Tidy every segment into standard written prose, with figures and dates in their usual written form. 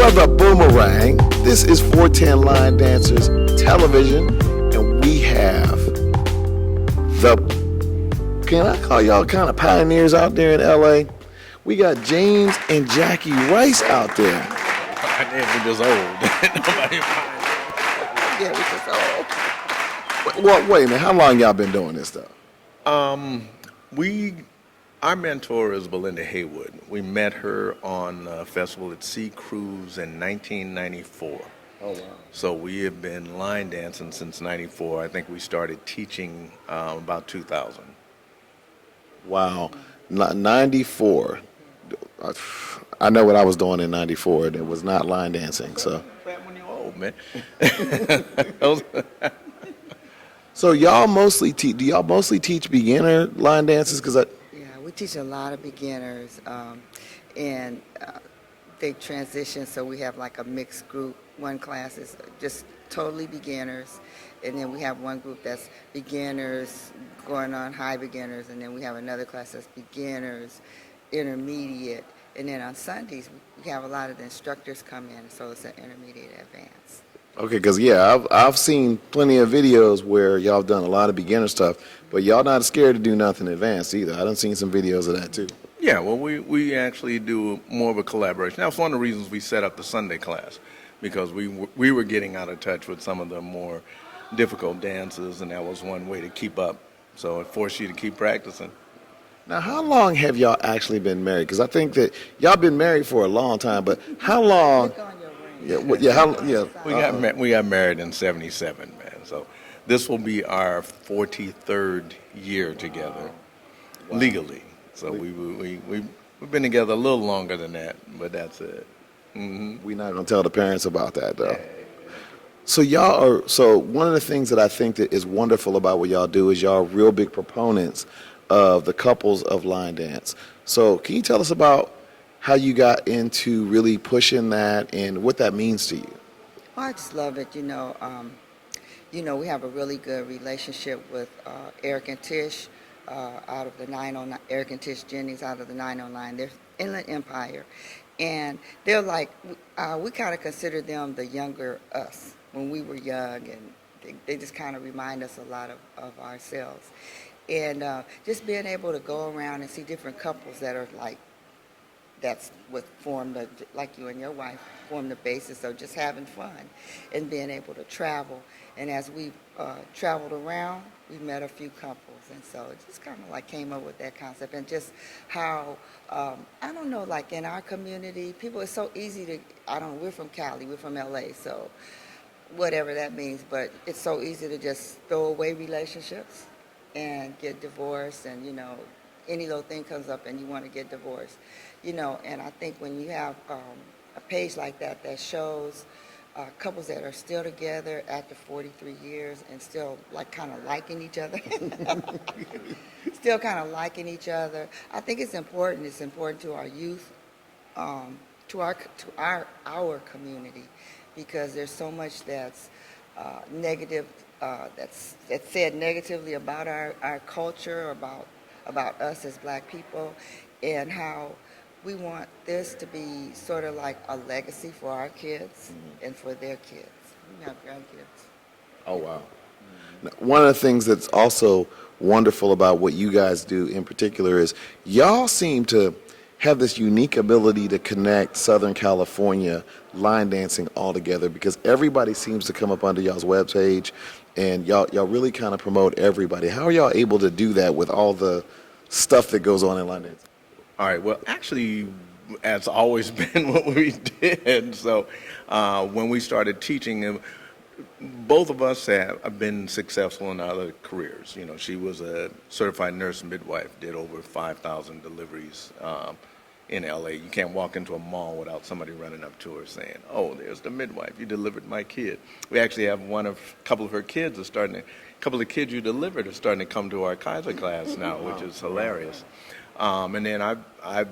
brother Boomerang. This is 410 Line Dancers Television, and we have the, can I call y'all kind of pioneers out there in LA? We got James and Jackie Rice out there. We just old. Nobody Yeah, we just old. Well, wait a minute, how long y'all been doing this stuff? Our mentor is Belinda Haywood. We met her on a festival at Sea Cruise in 1994. Oh, wow. So we have been line dancing since 94. I think we started teaching about 2000. Wow. 94. I know what I was doing in 94. It was not line dancing, so. Fat when you're old, man. So y'all mostly teach, do y'all mostly teach beginner line dances? Yeah, we teach a lot of beginners, and they transition, so we have like a mixed group. One class is just totally beginners, and then we have one group that's beginners going on high beginners, and then we have another class that's beginners, intermediate, and then on Sundays we have a lot of the instructors come in, so it's an intermediate advanced. Okay, because I've seen plenty of videos where y'all have done a lot of beginner stuff, but y'all not scared to do nothing advanced either. I done seen some videos of that too. Yeah, well, we actually do more of a collaboration. That's one of the reasons we set up the Sunday class, because we were getting out of touch with some of the more difficult dances, and that was one way to keep up. So it forced you to keep practicing. Now, how long have y'all actually been married? Because I think that y'all been married for a long time, but how long? We got married in '77, man. So this will be our 43rd year together, legally. So we've been together a little longer than that, but that's it. Mm-hmm. We're not gonna tell the parents about that though. So one of the things that I think that is wonderful about what y'all do is y'all are real big proponents of the couples of line dance. So can you tell us about how you got into really pushing that and what that means to you? Well, I just love it. We have a really good relationship with Eric and Tish out of the 909. Eric and Tish Jennings out of the 909. They're Inland Empire, and they're like we kind of consider them the younger us when we were young, and they just kind of remind us a lot of ourselves. And just being able to go around and see different couples that are like. That's what formed, like you and your wife, formed the basis of just having fun and being able to travel. And as we traveled around, we met a few couples. And so it just kind of like came up with that concept. And just how, I don't know, like in our community, people, it's so easy to, we're from Cali, we're from LA, so whatever that means. But it's so easy to just throw away relationships and get divorced, and any little thing comes up and you want to get divorced, and I think when you have a page like that that shows couples that are still together after 43 years and still like kind of liking each other, still kind of liking each other, I think it's important. It's important to our youth, to our community, because there's so much that's negative, that's said negatively about our culture, about us as black people, and how we want this to be sort of like a legacy for our kids and for their kids. We have grandkids. Oh, wow. Now, one of the things that's also wonderful about what you guys do in particular is y'all seem to have this unique ability to connect Southern California line dancing all together, because everybody seems to come up under y'all's webpage, and y'all really kind of promote everybody. How are y'all able to do that with all the stuff that goes on in line dancing? All right. Well, actually, that's always been what we did. So when we started teaching, both of us have been successful in our other careers. She was a certified nurse and midwife, did over 5,000 deliveries in LA. You can't walk into a mall without somebody running up to her saying, "Oh, there's the midwife. You delivered my kid." We actually have a couple of her kids a couple of kids you delivered are starting to come to our Kaiser class now, which is hilarious. And then I've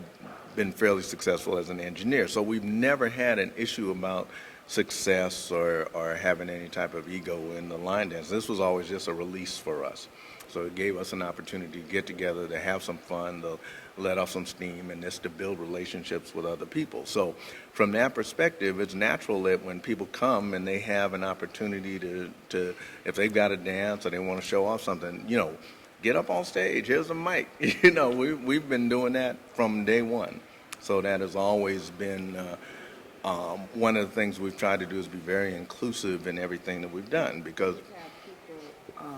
been fairly successful as an engineer, so we've never had an issue about success or having any type of ego in the line dance. This was always just a release for us. So it gave us an opportunity to get together, to have some fun, to let off some steam, and just to build relationships with other people. So from that perspective, it's natural that when people come and they have an opportunity to if they've got a dance or they want to show off something, get up on stage, here's a mic. We've been doing that from day one. So that has always been one of the things we've tried to do is be very inclusive in everything that we've done because Have people,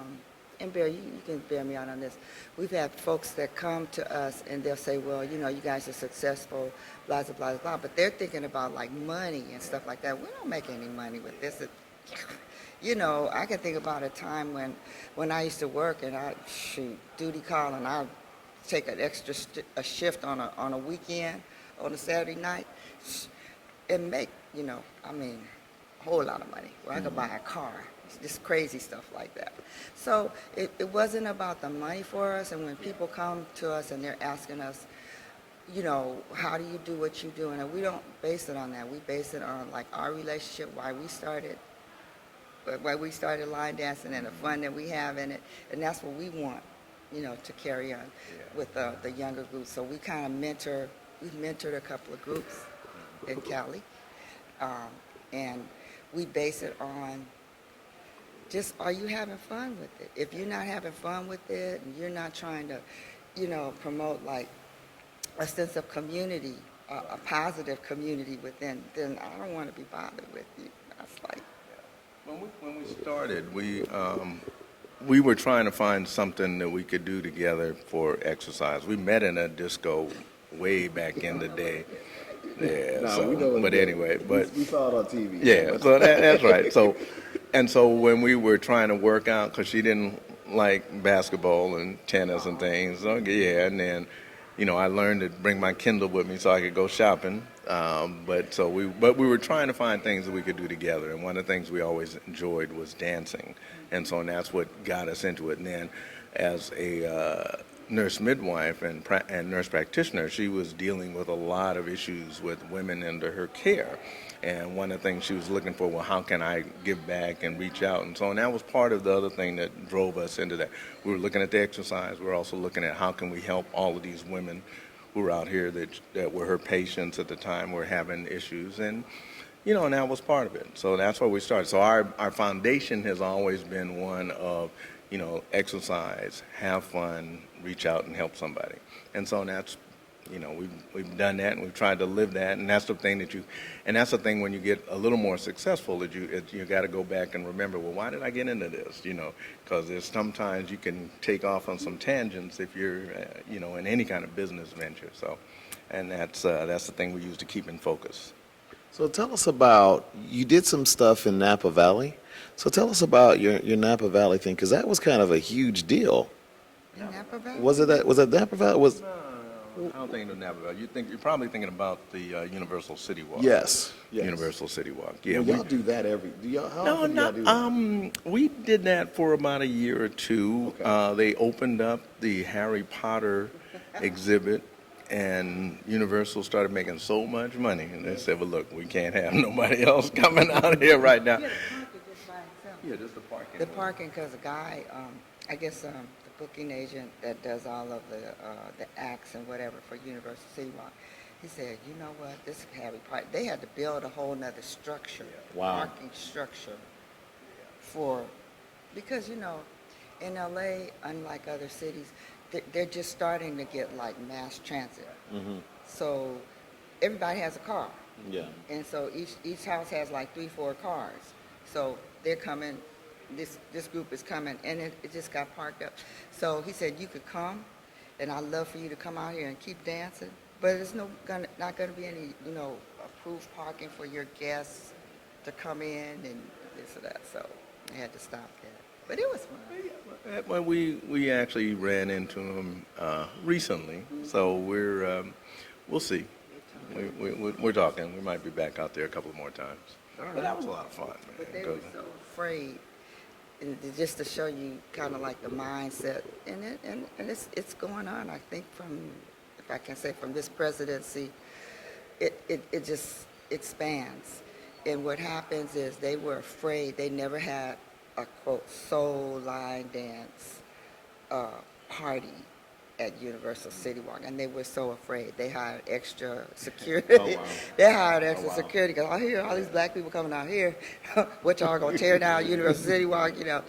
and Bear, you can bear me out on this. We've had folks that come to us and they'll say, well, you guys are successful, blah, blah, blah, blah, but they're thinking about like money and stuff like that. We don't make any money with this. I can think about a time when I used to work and I'd duty call and I'd take an extra a shift on a weekend, on a Saturday night, and make, a whole lot of money. Where I could buy a car, just crazy stuff like that. So it wasn't about the money for us, and when people come to us and they're asking us, how do you do what you do? And we don't base it on that. We base it on like our relationship, why we started line dancing and the fun that we have in it, and that's what we want, to carry on with the younger groups. So we kind of we've mentored a couple of groups in Cali, and we base it on just, are you having fun with it? If you're not having fun with it and you're not trying to, promote like a sense of community, a positive community within, then I don't want to be bothered with you. That's like, when we started, we were trying to find something that we could do together for exercise. We met in a disco way back in the day. Yeah. No, we know but anyway, we saw it on TV. Yeah. So that's right. So when we were trying to work out, because she didn't like basketball and tennis and things. So yeah, and then I learned to bring my Kindle with me so I could go shopping. But we were trying to find things that we could do together, and one of the things we always enjoyed was dancing, and that's what got us into it. And then, as a nurse midwife and nurse practitioner, she was dealing with a lot of issues with women under her care, and one of the things she was looking for, well, how can I give back and reach out, and that was part of the other thing that drove us into that. We were looking at the exercise. We were also looking at how can we help all of these women who were out here that were her patients at the time were having issues, and and that was part of it. So that's where we started. So our foundation has always been one of exercise, have fun, reach out and help somebody. And so that's we've done that, and we've tried to live that, and that's the thing that's the thing when you get a little more successful that you got to go back and remember, well, why did I get into this? Because there's sometimes you can take off on some tangents if you're in any kind of business venture. So, and that's the thing we use to keep in focus. So tell us about, you did some stuff in Napa Valley. So tell us about your Napa Valley thing, because that was kind of a huge deal. in Napa Valley? Was that Napa Valley? I don't think of Napa Valley. You're probably thinking about the Universal City Walk. Yes. Universal City Walk. Yeah, well, y'all do that how often do y'all do that? We did that for about a year or two. Okay. They opened up the Harry Potter exhibit, and Universal started making so much money, and they said, well, look, we can't have nobody else coming out here right now. Yeah, the parking just by itself. Yeah, just the parking. The parking, because a guy, I guess the booking agent that does all of the acts and whatever for Universal City Walk, he said, you know what, this is Harry Potter. They had to build a whole nother structure, parking structure because, in LA, unlike other cities, they're just starting to get like mass transit. Mm-hmm. So everybody has a car. Yeah. And so each house has like 3-4 cars. So they're coming, this group is coming, and it just got parked up. So he said, you could come, and I'd love for you to come out here and keep dancing, but there's not going to be any, approved parking for your guests to come in and this or that. So I had to stop that. But it was fun. Well, we actually ran into him recently, so we'll see. We're talking. We might be back out there a couple more times. But that was a lot of fun, man. But they were so afraid, and just to show you kind of like the mindset in it, and it's going on. I think from this presidency, it just expands, And what happens is they were afraid. They never had a, quote, soul line dance uh, party at Universal City Walk, and they were so afraid. They hired extra security. Oh, wow. They hired extra wow. security because I hear all these black people coming out here. What y'all gonna tear down Universal City Walk, you know?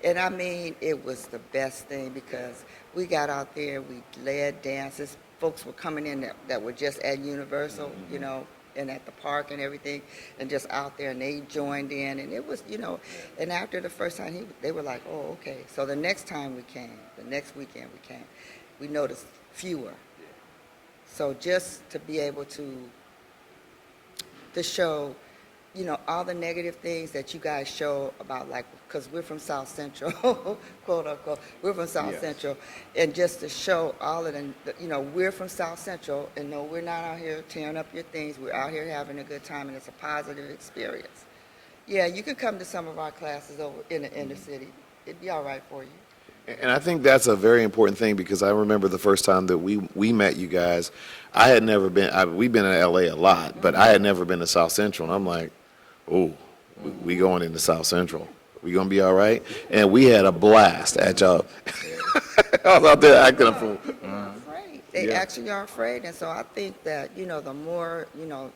And I mean, it was the best thing because we got out there, we led dances. Folks were coming in that were just at Universal, you know, and at the park and everything, and just out there, and they joined in, and it was, you know, and after the first time, they were like, oh, okay. So the next time we came, the next weekend we came, we noticed fewer. So just to be able to show, you know, all the negative things that you guys show about, like, because we're from South Central, quote unquote, we're from South Central, and just to show all of them, you know, we're from South Central, and no, we're not out here tearing up your things. We're out here having a good time, and it's a positive experience. Yeah, you could come to some of our classes over in the inner city. It'd be all right for you. And I think that's a very important thing because I remember the first time that we met you guys, I had never been, we've been in LA a lot, but I had never been to South Central. And I'm like, oh, we going into South Central. We going to be all right? And we had a blast at y'all. I was out there acting a fool. Afraid. They Yeah. actually are afraid. And so I think that, you know, the more, you know,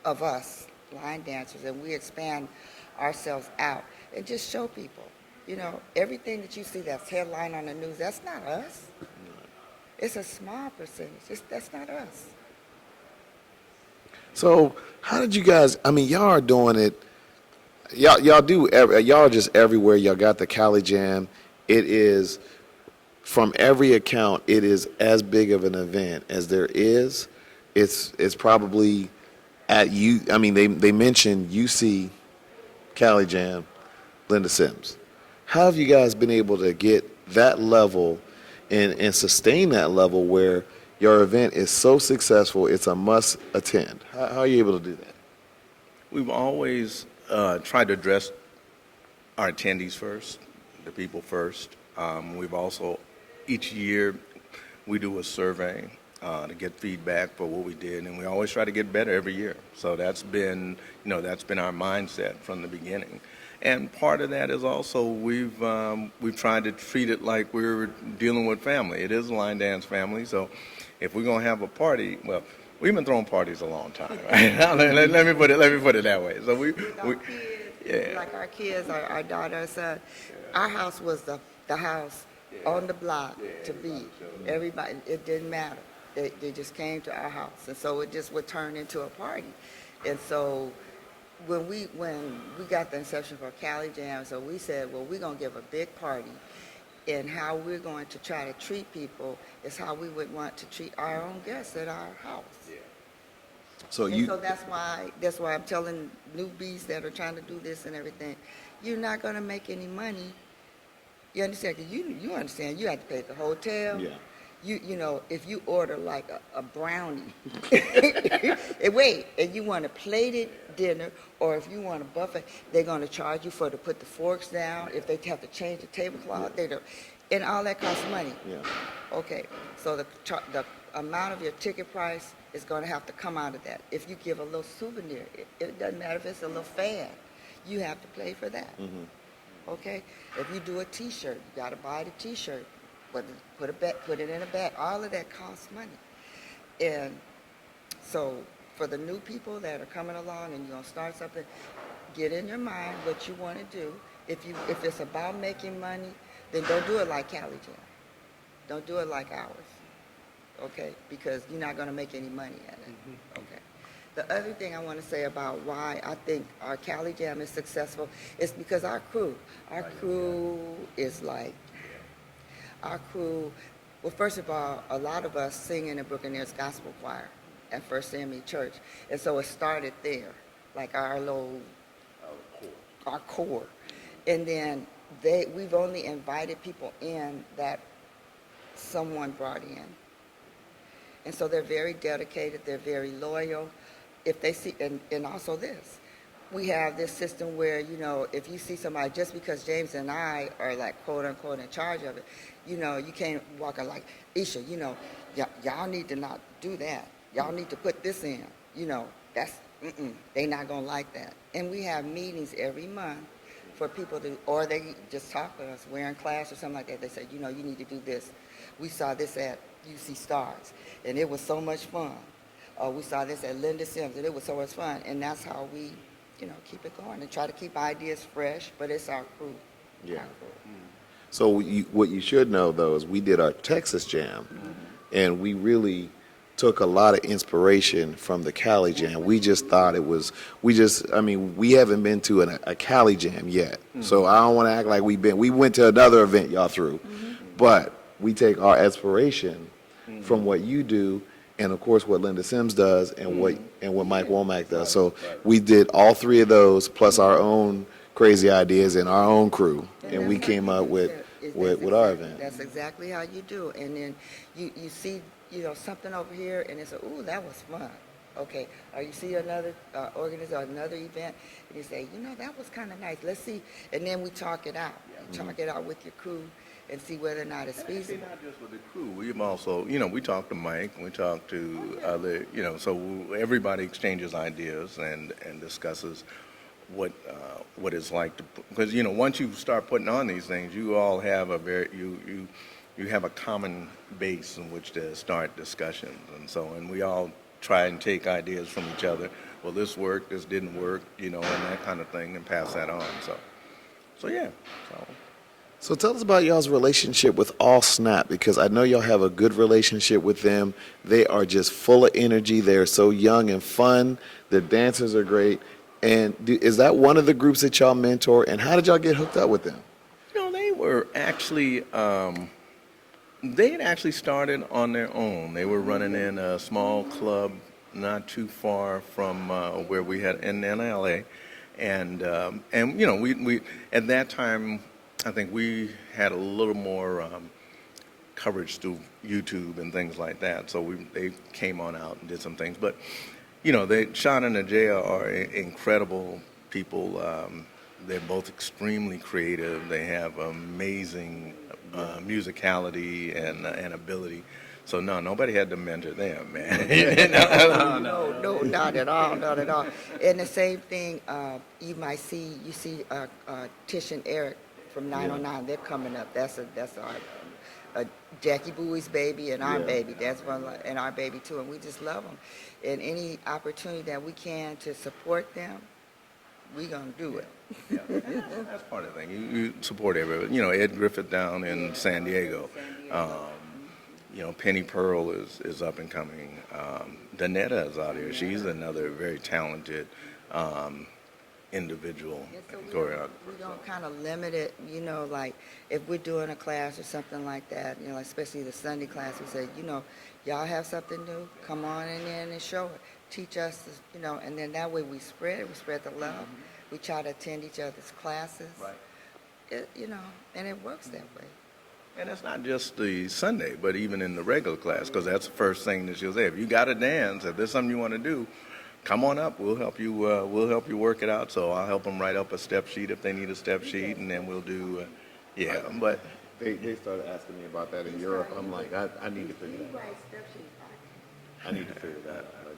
of us line dancers, and we expand ourselves out and just show people, you know, everything that you see that's headline on the news, that's not us. It's a small percentage. That's not us. So how did you guys, I mean, y'all are doing it, y'all are just everywhere. Y'all got the Cali Jam. It is, from every account, it is as big of an event as there is. It's probably at you, I mean, they mentioned UC, Cali Jam, Linda Sims. How have you guys been able to get that level and sustain that level where your event is so successful, it's a must attend? How are you able to do that? We've always tried to address our attendees first, the people first. We've also, each year, we do a survey to get feedback for what we did, and we always try to get better every year. So that's been, you know, that's been our mindset from the beginning. And part of that is also we've tried to treat it like we're dealing with family. It is a line dance family, so if we're gonna have a party, well, we've been throwing parties a long time. Right? let me put it that way. So we Kids, like our kids, our daughter, our son, our house was the house on the block to be. Everybody, it didn't matter. They just came to our house, and so it just would turn into a party. And so when we got the inception for Cali Jam, so we said, well, we're gonna give a big party, and how we're going to try to treat people is how we would want to treat our own guests at our house. So And you, so that's why I'm telling newbies that are trying to do this and everything, you're not going to make any money. You understand? 'Cause you understand, you have to pay the hotel. Yeah. You know, if you order like a brownie, and wait, and you want a plated dinner, or if you want a buffet, they're going to charge you to put the forks down. If they have to change the tablecloth, they don't, and all that costs money. yeah. Okay, so the amount of your ticket price is going to have to come out of that. If you give a little souvenir, it doesn't matter if it's a little fan, you have to pay for that. Okay, if you do a T-shirt, you got to buy the T-shirt, but put it in a bag. All of that costs money, and so for the new people that are coming along and you're gonna start something, get in your mind what you want to do. If it's about making money, then don't do it like Cali Jam. Don't do it like ours, okay? Because you're not going to make any money at it, okay? The other thing I want to say about why I think our Cali Jam is successful is because our crew is like, well, first of all, a lot of us sing in the Brooklyn-Nears Gospel Choir at First CME Church, and so it started there, like our core. And then we've only invited people in that someone brought in. And so they're very dedicated, they're very loyal. If they see, and also this, we have this system where, you know, if you see somebody, just because James and I are like quote unquote in charge of it, you know, you can't walk in like, Isha, you know, y'all need to not do that. Y'all need to put this in, you know, They're not going to like that. And we have meetings every month for people to, or they just talk to us. We're in class or something like that. They say, you know, you need to do this. We saw this at UC Stars, and it was so much fun. We saw this at Linda Sims, and it was so much fun. And that's how we, you know, keep it going and try to keep ideas fresh, but it's our crew. Yeah. Our crew. So what you should know, though, is we did our Texas Jam, and we really took a lot of inspiration from the Cali Jam. We just thought it was, we haven't been to a Cali Jam yet. So I don't want to act like we went to another event y'all threw, but we take our inspiration from what you do, and of course what Linda Sims does, and what Mike Womack does. So we did all three of those plus our own crazy ideas and our own crew, and we came up with our event. That's exactly how you do. And then you see, you know, something over here, and it's ooh, that was fun. Okay, or you see another organization, another event, and you say, you know, that was kind of nice. Let's see, and then we talk it out. You talk it out with your crew and see whether or not it's feasible. Not just with the crew. We've also, you know, we talk to Mike, we talk to other, you know, so everybody exchanges ideas and discusses what it's like to, because, you know, once you start putting on these things, you all have you have a common base in which to start discussions, and we all try and take ideas from each other. Well, this worked, this didn't work, you know, and that kind of thing, and pass that on. So yeah. So tell us about y'all's relationship with All Snap, because I know y'all have a good relationship with them. They are just full of energy. They're so young and fun. Their dancers are great. And is that one of the groups that y'all mentor? And how did y'all get hooked up with them? You know, they were actually, they had actually started on their own. They were running in a small club not too far from where we had in LA. And you know, we at that time, I think we had a little more coverage through YouTube and things like that. So they came on out and did some things. But, you know, Sean and Ajay are incredible people. They're both extremely creative. They have amazing musicality and ability. So no, nobody had to mentor them, man. No, not at all, not at all. And the same thing, you see Tish and Eric from 909. They're coming up. That's our Jackie Bowie's baby and our baby. That's one, and our baby too. And we just love them. And any opportunity that we can to support them, we're gonna do it. Yeah, that's part of the thing. You support everybody. You know, Ed Griffith down in San Diego. You know, Penny Pearl is up and coming. Danetta is out here. She's another very talented individual choreographer. We don't kind of limit it, you know, like if we're doing a class or something like that, you know, like especially the Sunday class, we say, you know, y'all have something new, come on in there and show it. Teach us, you know, and then that way we spread the love. We try to attend each other's classes. Right. You know, and it works that way. And it's not just the Sunday, but even in the regular class, because that's the first thing that she'll say. If you got to dance, if there's something you want to do, come on up. We'll help you. We'll help you work it out. So I'll help them write up a step sheet if they need a step sheet, and then we'll do. Yeah, but They started asking me about that in Europe. I'm like, I need to figure that out. I need to figure that out. I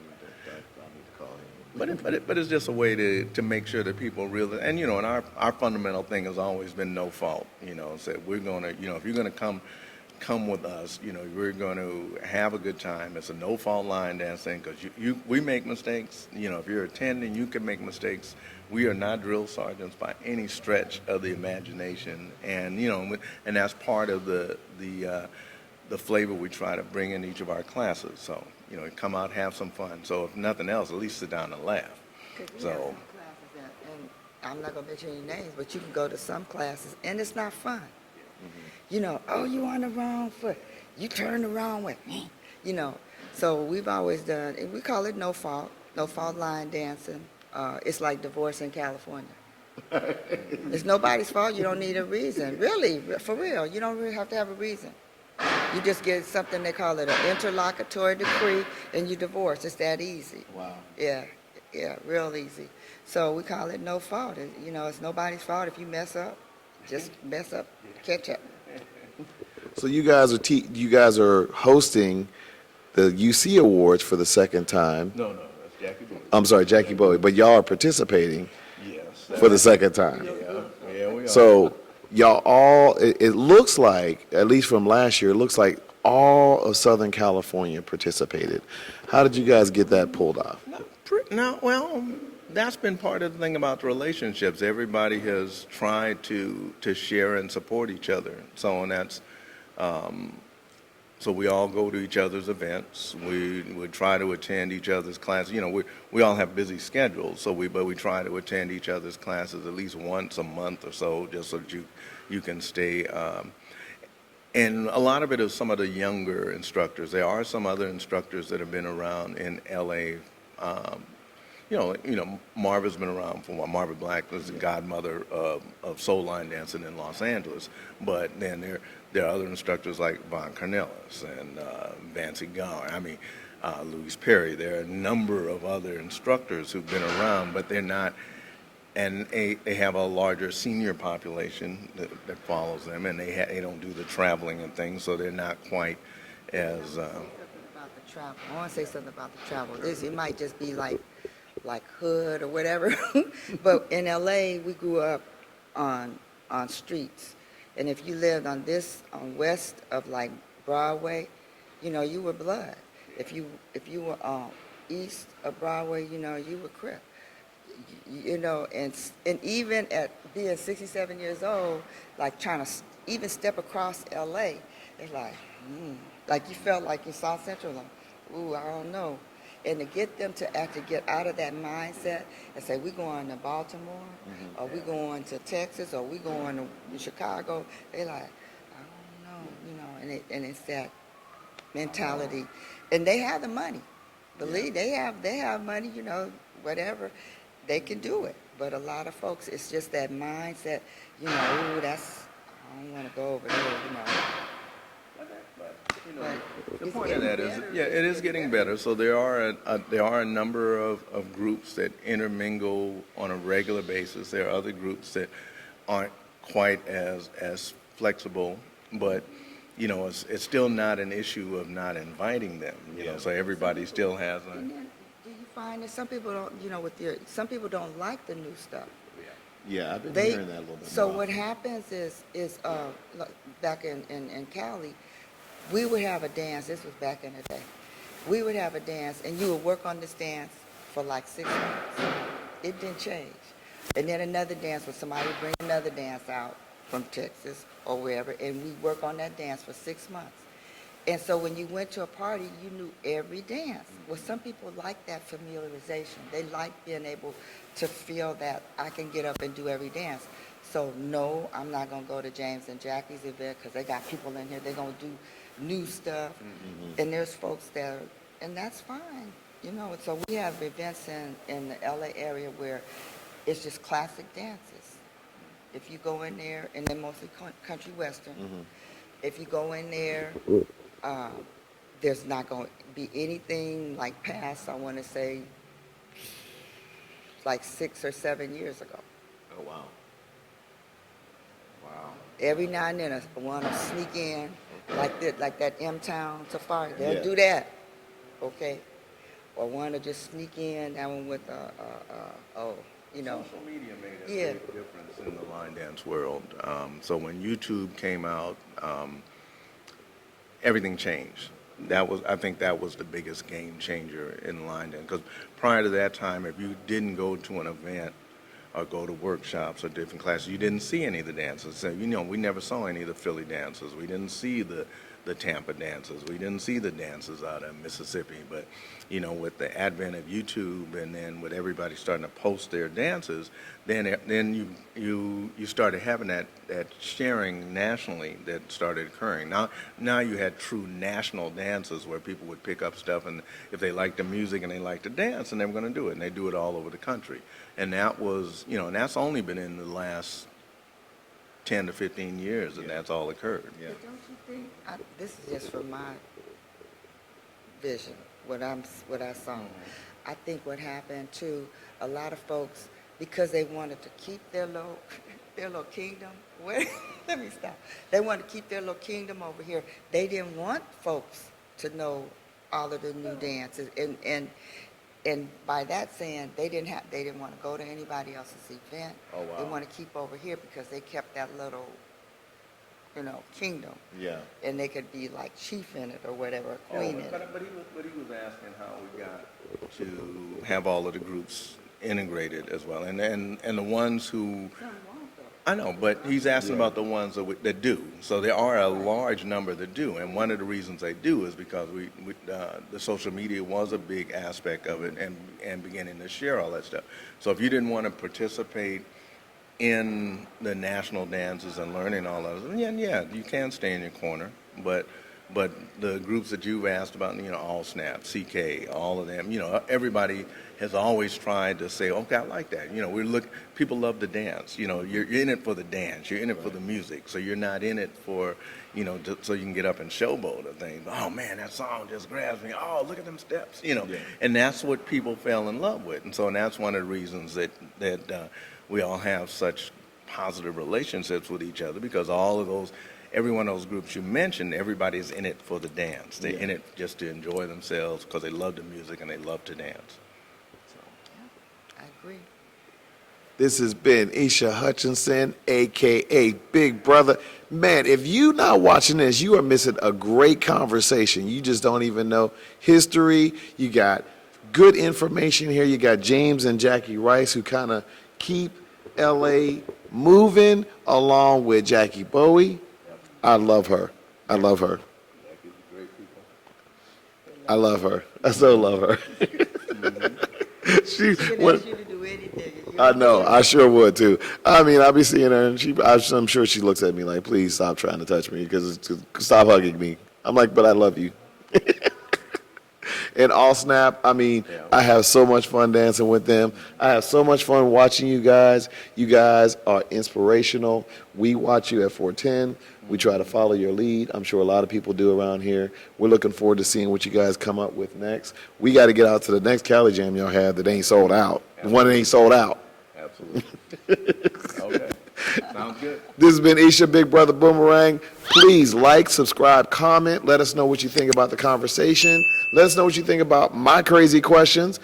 need to call him. But it's just a way to make sure that people really, and you know, and our fundamental thing has always been no fault. You know, so we're gonna, you know, if you're gonna come with us, you know, we're going to have a good time. It's a no fault line dancing because we make mistakes. You know, if you're attending, you can make mistakes. We are not drill sergeants by any stretch of the imagination, and you know, and that's part of the flavor we try to bring in each of our classes. So, you know, come out, have some fun. So if nothing else, at least sit down and laugh. So. Have some classes and I'm not going to mention any names, but you can go to some classes and it's not fun. You know, oh, you on the wrong foot. You turn the wrong way. You know, so we've always done, and we call it no fault line dancing. It's like divorce in California. It's nobody's fault. You don't need a reason. Really, for real. You don't really have to have a reason. You just get something, they call it an interlocutory decree, and you divorce. It's that easy. Wow. Yeah, real easy. So we call it no fault. You know, it's nobody's fault if you mess up. Just mess up, catch up. So you guys are hosting the UC Awards for the second time. No, that's Jackie Boone. I'm sorry, Jackie Bowie, but y'all are participating Yes. for the second time. Yeah, we are. So y'all all, it looks like, at least from last year, it looks like all of Southern California participated. How did you guys get that pulled off? No, well, that's been part of the thing about the relationships. Everybody has tried to share and support each other. So, and that's so we all go to each other's events. We try to attend each other's classes. You know, we all have busy schedules, so but we try to attend each other's classes at least once a month or so, just so that you can stay. And a lot of it is some of the younger instructors. There are some other instructors that have been around in LA. Marva's been around for a while. Marva Black was the godmother of soul line dancing in Los Angeles. But then there are other instructors like Von Cornelis and Vancy Gower. I mean, Louise Perry. There are a number of other instructors who've been around, but they're not. And they have a larger senior population that follows them, and they don't do the traveling and things, so they're not quite as. About the travel. I want to say something about the travel. It might just be like hood or whatever, but in LA we grew up on streets, and if you lived on west of like Broadway, you were blood. If you were east of Broadway, you were Crip. And even at being 67 years old, like trying to even step across LA, it's like you felt like in South Central, like, ooh, I don't know. And to get them to actually get out of that mindset and say, we're going to Baltimore, or we're going to Texas, or we're going to Chicago, they're like, I don't know, and it's that mentality. And they have the money. Believe they have money, whatever. They can do it. But a lot of folks, it's just that mindset, ooh, I don't want to go over there, The point of that is, it is getting better. So there are a number of groups that intermingle on a regular basis. There are other groups that aren't quite as flexible, but it's still not an issue of not inviting them. So everybody still has a. And then, do you find that some people don't, some people don't like the new stuff? Yeah, I've been hearing that a little bit. So what happens is back in Cali, we would have a dance. This was back in the day. We would have a dance, and you would work on this dance for like 6 months. It didn't change. And then another dance, where somebody would bring another dance out from Texas or wherever, and we work on that dance for 6 months. And so when you went to a party, you knew every dance. Well, some people like that familiarization. They like being able to feel that I can get up and do every dance. So no, I'm not going to go to James and Jackie's event because they got people in here. They're going to do new stuff. And there's folks there, and that's fine. So we have events in the LA area where it's just classic dances. If you go in there, and they're mostly country western, if you go in there, there's not going to be anything like past, I want to say, like 6 or 7 years ago. Oh, wow. Wow. Every now and then, I want to sneak in, like that M-Town Safari. They'll do that, okay? Or want to just sneak in, that one with, Social media made a big difference in the line dance world. So when YouTube came out, everything changed. I think that was the biggest game changer in line dance. Because prior to that time, if you didn't go to an event or go to workshops or different classes, you didn't see any of the dances. So, we never saw any of the Philly dances. We didn't see the Tampa dances. We didn't see the dances out of Mississippi. But, with the advent of YouTube and then with everybody starting to post their dances, then you started having that sharing nationally that started occurring. Now you had true national dances where people would pick up stuff, and if they liked the music and they liked to dance, and they were going to do it, and they do it all over the country. And that was, and that's only been in the last 10 to 15 years that that's all occurred. Yeah. But don't you think, this is just from my vision, what I saw. I think what happened too, a lot of folks, because they wanted to keep their little kingdom. Let me stop. They wanted to keep their little kingdom over here. They didn't want folks to know all of the new dances, and and by that saying, they didn't want to go to anybody else's event. Oh, wow. They want to keep over here because they kept that little, kingdom. Yeah. And they could be like chief in it or whatever, queen in it. But he was asking how we got to have all of the groups integrated as well, and the ones who. I know, but he's asking about the ones that do. So there are a large number that do, and one of the reasons they do is because the social media was a big aspect of it, and beginning to share all that stuff. So if you didn't want to participate in the national dances and learning all of it, yeah, you can stay in your corner, but the groups that you've asked about, All Snap, CK, all of them, everybody has always tried to say, okay, I like that. People love to dance. You're in it for the dance. You're in it for the music. So you're not in it for, so you can get up and showboat or things. Oh man, that song just grabs me. Oh, look at them steps. And that's what people fell in love with. And that's one of the reasons that we all have such positive relationships with each other, because every one of those groups you mentioned, everybody's in it for the dance. They're in it just to enjoy themselves because they love the music and they love to dance. I agree. This has been Isha Hutchinson, a.k.a. Big Brother. Man, if you're not watching this, you are missing a great conversation. You just don't even know history. You got good information here. You got James and Jackie Rice, who kind of keep L.A. moving along with Jackie Bowie. I love her. I love her. I love her. I so love her. She can ask you to do anything. I know. I sure would too. I mean, I'll be seeing her, and I'm sure she looks at me like, "Please stop trying to touch me, because stop hugging me." I'm like, "But I love you." And All Snap, I mean, I have so much fun dancing with them. I have so much fun watching you guys. You guys are inspirational. We watch you at 410. We try to follow your lead. I'm sure a lot of people do around here. We're looking forward to seeing what you guys come up with next. We got to get out to the next Cali Jam y'all have that ain't sold out. The one that ain't sold out. Absolutely. Okay. Sounds good. This has been Isha, Big Brother Boomerang. Please like, subscribe, comment. Let us know what you think about the conversation. Let us know what you think about my crazy questions.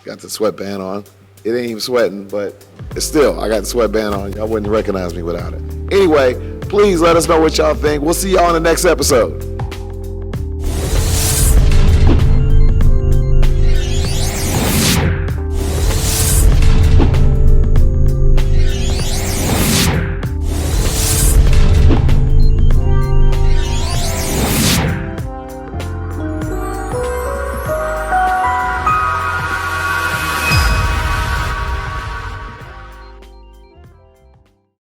Got the sweatband on. It ain't even sweating, but it's still, I got the sweatband on. Y'all wouldn't recognize me without it. Anyway, please let us know what y'all think. We'll see y'all in the next episode.